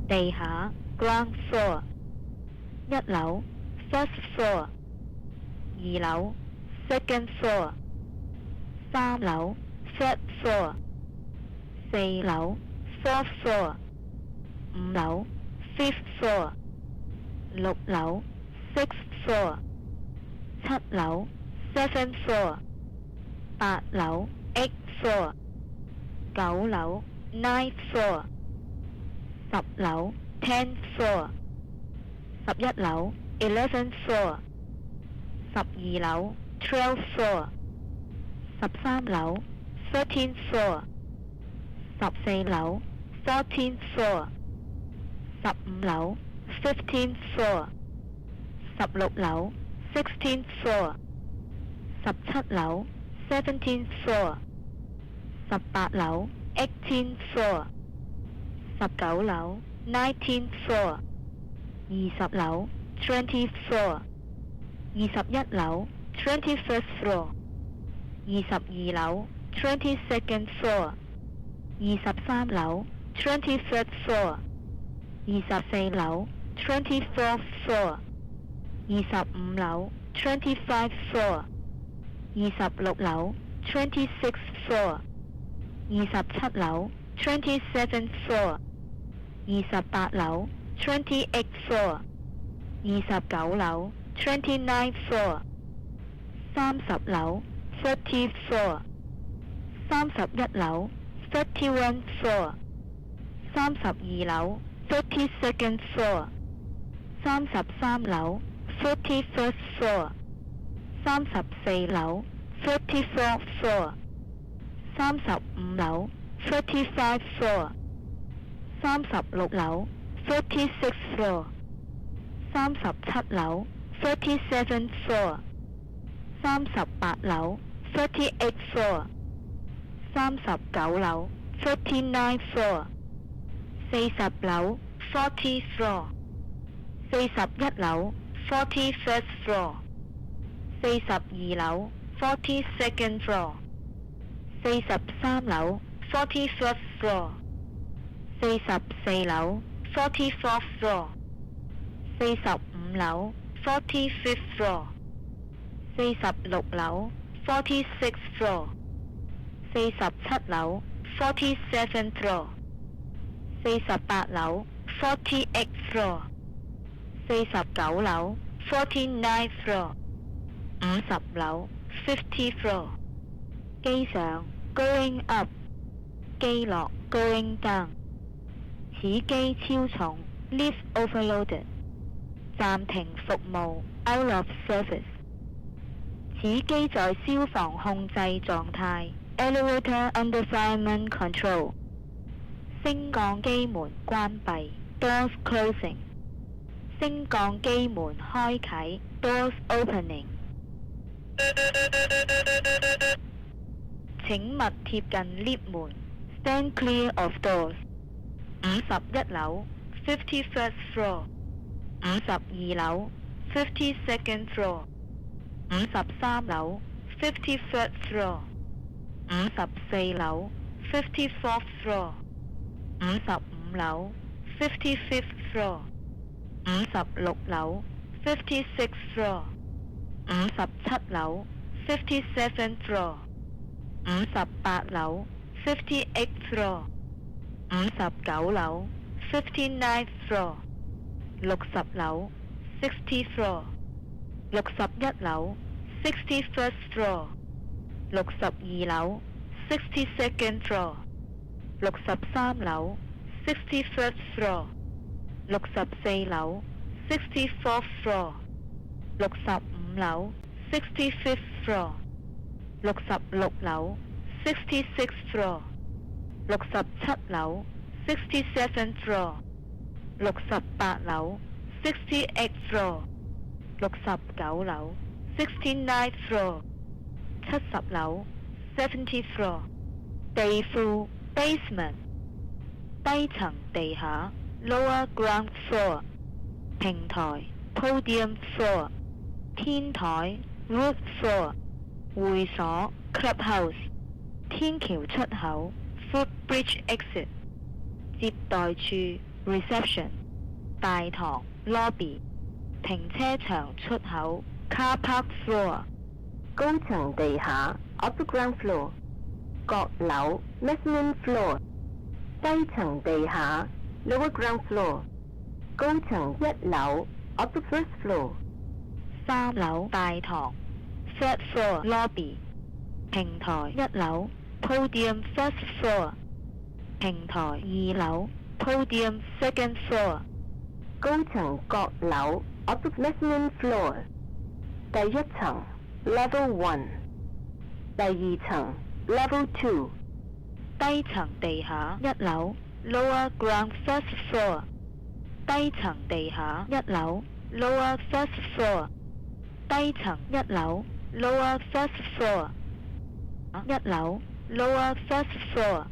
地下 ground floor， 一樓 first floor， 二樓 second floor， 三樓 third floor， 四樓 fourth floor， 五樓 fifth floor， 六樓 sixth floor， 七樓 seventh floor， 八樓 eighth floor， 九樓 ninth floor， 十樓 tenth floor， 11樓 11th floor， 12樓 12th floor， 13樓 13th floor， 14樓 14th floor， 15樓 15th floor， 16樓 16th floor， 17樓 17th floor， 18樓 18th floor， 19樓 19th floor， 20樓 20th floor， 21樓 21st floor， 22樓 22nd floor， 23樓 23rd floor， 24樓 24th floor， 25樓 25th floor， 26樓 26th floor， 27樓 27th floor， 28樓 28th floor， 29樓 29th floor， 30樓 30th floor， 31樓 31st floor， 32樓 32nd floor， 33樓 31st floor， 34樓 34th floor， 35樓 35th floor， 36樓 36th floor， 37樓 37th floor， 38樓 38th floor， 39樓 39th floor， 40樓 40th floor， 41樓 41st floor， 42樓 42nd floor， 43樓 41st floor， 44樓 44th floor， 45樓 45th floor， 46樓 46th floor， 47樓 47th floor， 48樓 48th floor， 49樓 49th floor， 50樓 50th floor。 機上 going up， 機落 going down。 此機超重 lift overloaded， 暫停服務 out of service。 此機在消防控制狀態 elevator under fireman control。 升降機門關閉 doors closing。 升降機門開啟 doors opening。 請勿貼近 lift 門 stand clear of doors。 51樓 51st floor， 52樓 52nd floor， 53樓 53rd floor， 54樓 54th floor， 55樓 55th floor， 56樓 56th floor， 57樓 57th floor， 58樓 58th floor， 59樓 59th floor， 60樓 60th floor， 61樓 61st floor， 62樓 62nd floor， 63樓 61st floor， 64樓 64th floor， 65樓 65th floor， 66樓 66th floor， 67樓 67th floor， 68樓 68th floor， 69樓 69th floor， 70樓 70th floor。 地庫 basement， 低層地下 lower ground floor。 平台 podium floor。 天台 roof floor。 會所 clubhouse。 天橋出口 footbridge exit。 接待處 reception 大堂 lobby 停車場出口 car park floor 高層地下 upper ground floor 閣樓 mezzanine floor 低層地下 lower ground floor 高層一樓 upper first floor 3樓大堂 third floor lobby 平台一樓 podium first floor 平台2樓 podium second floor 高層閣樓 upper mezzanine floor 第一層 level 1第二層 level 2低層地下一樓 lower ground first floor 低層地下一樓 lower first floor 低層一樓 lower first floor 一樓 lower first floor